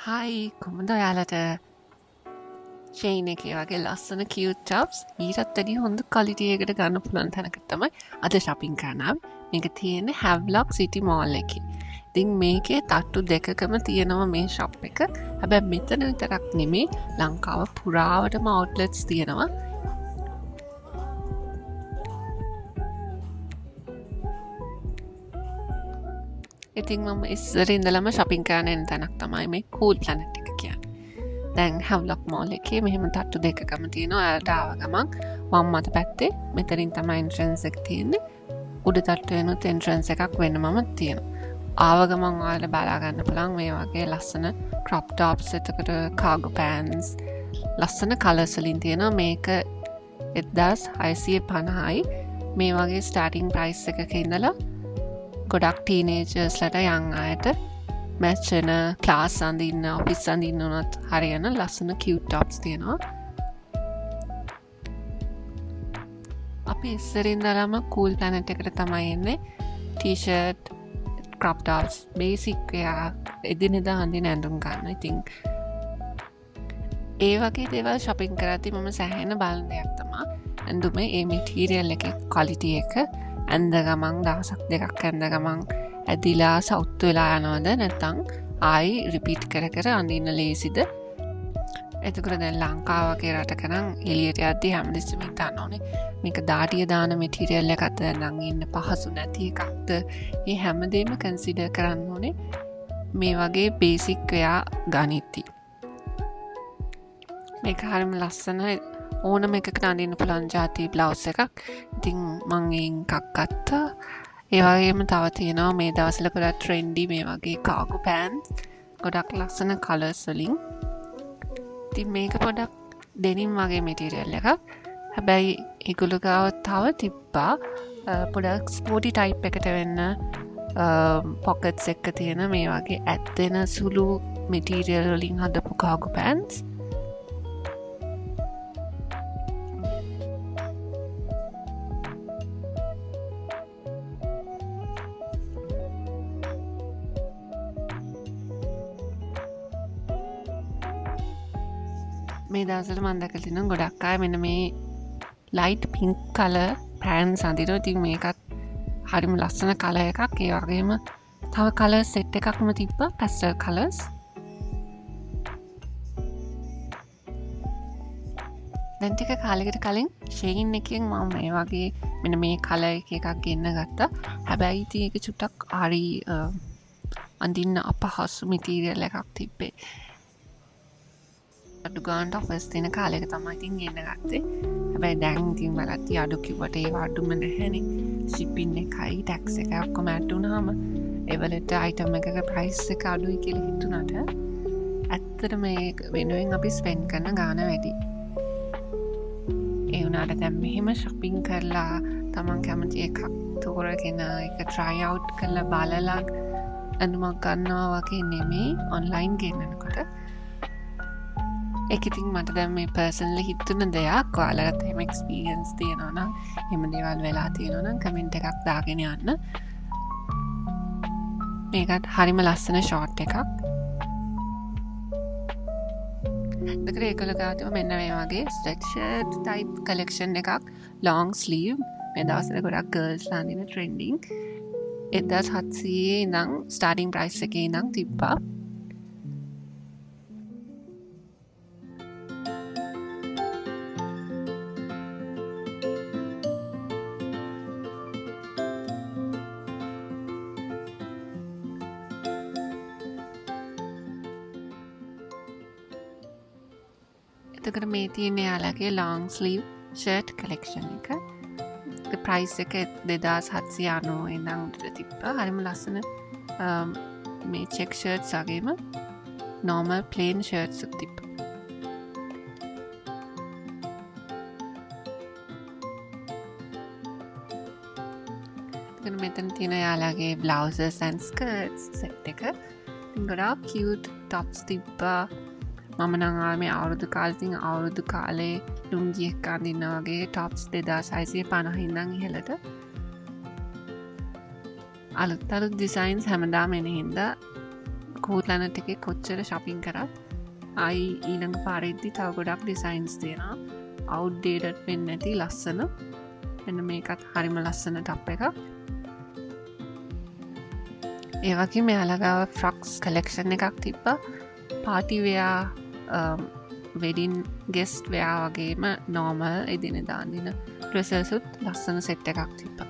හයි කොමද ඔයාලට ෂේන් එකේ වගේ ලස්සන කියුට් ටොප්ස් ඊටත් වැඩිය හොඳ ක්වලිටියකට ගන්න පුළුවන් තැනකට තමයි අද shopping කරන්න ආවේ. මේක තියෙන්නේ Havelock City Mall එකේ. ඉතින් මේකේ තට්ටු දෙකකම තියෙනවා මේ shop එක. හැබැයි මෙතන විතරක් නෙමේ ලංකාව පුරාවටම outlets තියෙනවා. ඉතින් මම ඉස්සර ඉඳලම shopping කරන්න එන තැනක් තමයි මේ Cool Planet එක කියන්නේ. දැන් Havelock Mall එකේ මෙහෙම තට්ටු දෙකකම තියෙනවා. ඔයාලට ආව ගමන් වම් අත පැත්තේ මෙතනින් තමයි entrance එක තියෙන්නේ. උඩ තට්ටුවෙනුත් entrance එකක් වෙනමම තියෙනවා. ආව ගමන් ඔයාලට බලා ගන්න පුළුවන් මේ වගේ ලස්සන crop tops, එතකොට cargo pants, ලස්සන colours වලින් තියෙනවා. මේක 1650යි. මේ වගේ starting price එකක ඉඳලා ගොඩක් ටීනේජර්ස්ලට යං අයට මැච් වෙන ක්ලාස් අඳින්න ඔෆිස් අඳින්න උනත් හරියන ලස්සන කියුට් ටොප්ස් තියෙනවා. අපි ඉස්සරින් ඉඳලම Cool Planet එකට තමයි එන්නේ. T-shirt, crop tops, basic wear එදිනෙදා අඳින ඇඳුම් ගන්න. ඉතින් ඒ වගේ දේවල් shopping කරද්දී මම සෑහෙන බලන දෙයක් තමයි ඇඳුමේ ඒ material එකේ quality එක. ඇඳ ගමන් දවසක් දෙකක් ඇඳ ගමන් ඇදිලා සවුත් වෙලා යනවද නැත්නම් ආයි රිපීට් කර කර අඳින්න ලේසිද? එතකොට දැන් ලංකාව වගේ රටක නම් එළියට යද්දී හැමදෙස්සම හිතන්න ඕනේ මේක දාඩිය දාන මැටීරියල් එකක්ද නැත්නම් ඉන්න පහසු නැති එකක්ද? මේ හැමදේම කන්සිඩර් කරන්න ඕනේ මේ වගේ බේසික් වෙයා ගනිද්දී. මේක හරිම ලස්සනයි. ඕනම එකකට අඳින්න පුළුවන් ජාති බ්ලවුස් එකක්. ඉතින් මම එකක් ගත්තා. ඒ වගේම තව තියෙනවා මේ දවස්වල ගොඩක් ට්‍රෙන්ඩි මේ වගේ cargo pants. ගොඩක් ලස්සන colours වලින්. ඉතින් මේක පොඩක් denim වගේ material එකක්. හැබැයි ඒගොල්ලෝ ගාව තව තිබ්බා පොඩක් sporty type එකට වෙන්න pockets එක තියෙන මේ වගේ ඇත්තෙන සුළු material වලින් හදපු cargo pants. මේ දවස්වල මම දැකලා තියෙනවා ගොඩක් අය මෙන්න මේ light pink color pants අඳිනවා. ඉතින් මේකත් හරිම ලස්සන color එකක්. ඒ වගේම තව color set එකක්ම තිබ්බා pastel colors. දැන් ටික කාලයකට කලින් Shein එකෙන් මම මේ වගේ මෙන්න මේ color එකක් ගෙන්න ගත්තා. හැබැයි ඉතින් ඒක චුට්ටක් හරි අඳින්න අපහසු material එකක් තිබ්බේ. අඩු ගානට ඔෆර්ස් තියෙන කාලයක තමයි ඉතින් ගෙන්න ගත්තේ. හැබැයි දැන් ඉතින් බලද්දි අඩු කිව්වට ඒව අඩුම නැහැනේ. shipping එකයි tax එකයි ඔක්කොම add වුණාම ඒ වලට item එකක price එක අඩුයි කියලා හිතුණාට ඇත්තට මේ වෙනුවෙන් අපි spend කරන ගාණ වැඩි. ඒ වුණාට දැන් මෙහෙම shopping කරලා තමන් කැමති එකක් තෝරගෙන ඒක try out කරලා බලලා අඳුමක් ගන්නවා වගේ නෙමෙයි online ගෙන්නනකොට. ඒක ඉතින් මට දැන් මේ පර්සනලි හිතුන දෙයක්. ඔයාලට එහෙම එක්ස්පීරියන්ස් තියෙනවා නම් එහෙම දේවල් වෙලා තියෙනවා නම් කමෙන්ට් එකක් දාගෙන යන්න. මේකත් හරිම ලස්සන ෂෝට් එකක්. දෙකේ ඒකල ගාතම මෙන්න මේ වගේ ස්වෙට්ෂර්ට් ටයිප් කලෙක්ෂන් එකක් long sleeve. මේ දවස්වල ගොඩක් ගර්ල්ස් ලා අඳින ට්‍රෙන්ඩින්. 1700 ඉඳන් ස්ටාර්ටින් ප්‍රයිස් එකේ ඉඳන් තිබ්බා. එතකොට මේ තියෙන්නේ යාලගේ long sleeve shirt collection එක. ප්‍රයිස් එක 2790 ඉඳන් උඩට තිබ්බා. හරිම ලස්සන මේ check shirts වගේම normal plain shirts උත් තිබ්බා. එතකොට මෙතන තියෙන යාලගේ blouses and skirts set එක. ගොඩාක් cute tops තිබ්බා. මම නම් මේ අවුරුදු කාලෙකින් අවුරුදු කාලේ ලුංගි එක අඳින්න වගේ ටොප්ස් 2650 ඉඳන් ඉහළට අලුත් ඩිසයින්ස් හැමදාම එන හින්දා කූල් ප්ලැනට් එකේ කොච්චර shopping කරත් ආයි ඊළඟ පාරෙද්දි තව ගොඩක් ඩිසයින්ස් තියෙනවා outdated වෙන්නේ නැති ලස්සන මෙන්න මේකත් හරිම ලස්සන ටොප් එකක් ඒ වගේ මෙයාලා ගාව ෆ්‍රොක්ස් කලෙක්ෂන් එකක් තිබ්බා පාටි වෙයා වෙඩින් ගෙස්ට් වෙයා වගේම නෝමල් එදිනෙදා අඳින ඩ්‍රෙසස් උත් ලස්සන සෙට් එකක් තිබ්බා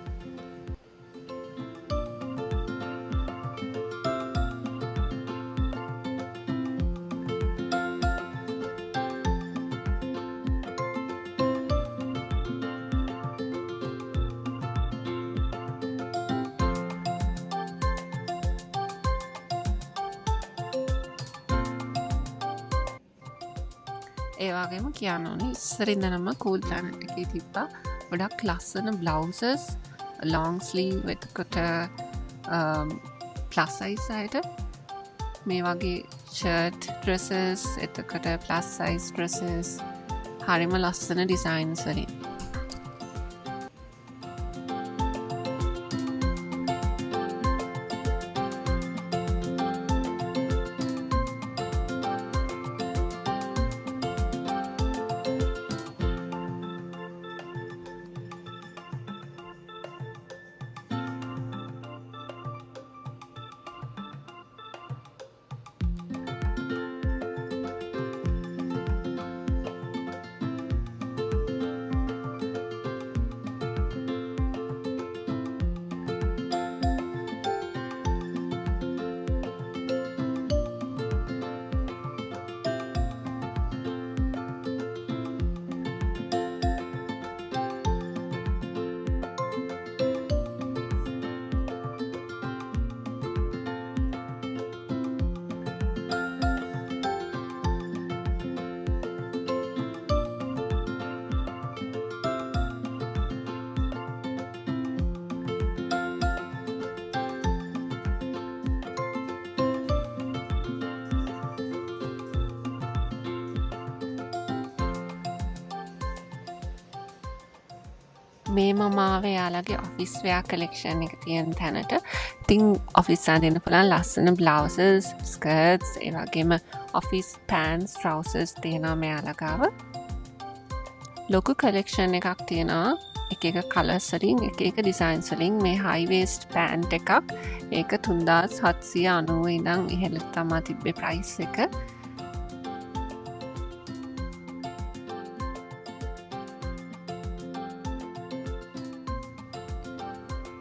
ඒවාගේම කියන්න ඕනේ ඉස්සරින්දනම කූල් ප්ලැනට් එකේ තිබ්බා ගොඩක් ලස්සන බ්ලවුසස් ලොං ස්ලීව් එතකොට ප්ලස් සයිස් අයට මේ වගේ ෂර්ට් ඩ්‍රෙසස් එතකොට ප්ලස් සයිස් ඩ්‍රෙසස් හරිම ලස්සන ඩිසයින්ස් වලින් මේ මමාවේ යාලගේ ඔෆිස් වෙයා කලෙක්ෂන් එක තියෙන තැනට ඉතින් ඔෆිස් අඳින්න පුළුවන් ලස්සන බ්ලවුසස් ස්කර්ට්ස් ඒ වගේම ඔෆිස් පෑන්ට්ස් ට්‍රවුසර්ස් තියෙනවා මෙයාලා ගාව ලොකු කලෙක්ෂන් එකක් තියෙනවා එක එක කලර්ස් වලින් එක එක ඩිසයින්ස් වලින් මේ හයි වේස්ට් පෑන්ට් එකක් ඒක 3790 ඉඳන් ඉහළට තමයි තිබ්බේ ප්‍රයිස් එක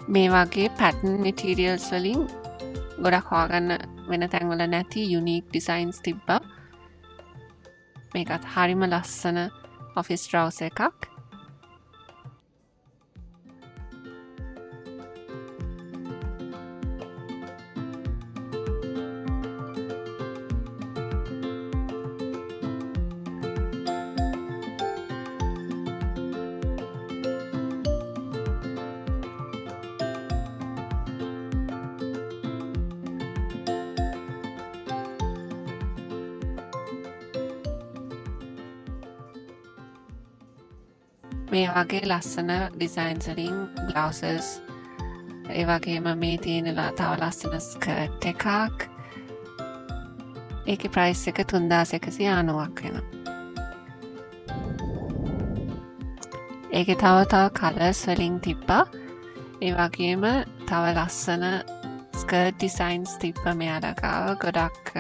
මේ වගේ පැටර්න් මැටීරියල්ස් වලින් ගොඩක් හොයාගන්න වෙන තැන්වල නැති යුනික් ඩිසයින්ස් තිබ්බා මේකත් හරිම ලස්සන ඔෆිස් ට්‍රවුසර් එකක් මේ වගේ ලස්සන ඩිසයින්ස් වලින් බ්ලවුසස් ඒ වගේම මේ තියෙනවා තව ලස්සන ස්කර්ට් එකක් ඒකේ ප්‍රයිස් එක 3190ක් වෙනවා ඒකේ තව කලර්ස් වලින් තිබ්බා ඒ වගේම තව ලස්සන ස්කර්ට් ඩිසයින්ස් තිබ්බා මෙයාලා ගාව ගොඩක්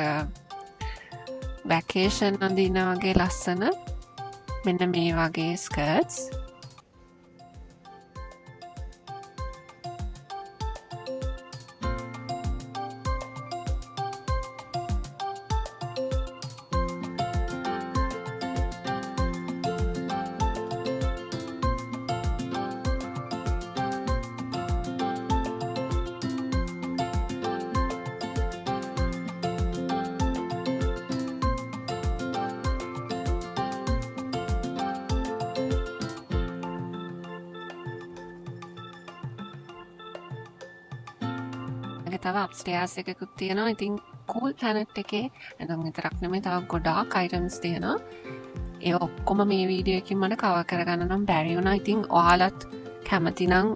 වැකේෂන් අඳින වගේ ලස්සන මෙන්න මේ වගේ ස්කර්ට්ස් තව අප්ස්ටේර්ස් එකකුත් තියෙනවා. ඉතින් කූල් ප්ලැනට් එකේ එනම් විතරක් නෙමෙයි තව ගොඩාක් අයිටම්ස් තියෙනවා. ඒ ඔක්කොම මේ වීඩියෝ එකකින් මට කවර් කරගන්න නම් බැරි වුණා. ඉතින් ඔයාලත් කැමති නම්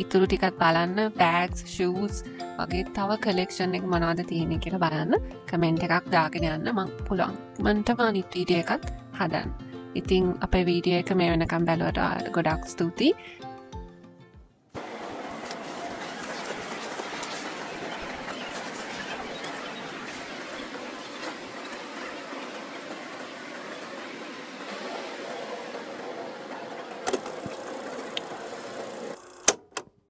ඉතුරු ටිකත් බලන්න බෑග්ස් ෂූස් වගේ තව කලෙක්ෂන් එක මොනවද තියෙන්නේ කියලා බලන්න කමෙන්ට් එකක් දාගෙන යන්න මම පුළුවන් මන්ටම අනිත් වීඩියෝ එකත් හදන්න. ඉතින් අපේ වීඩියෝ එක මේ වෙනකම් බැලුවට ගොඩක් ස්තුතියි.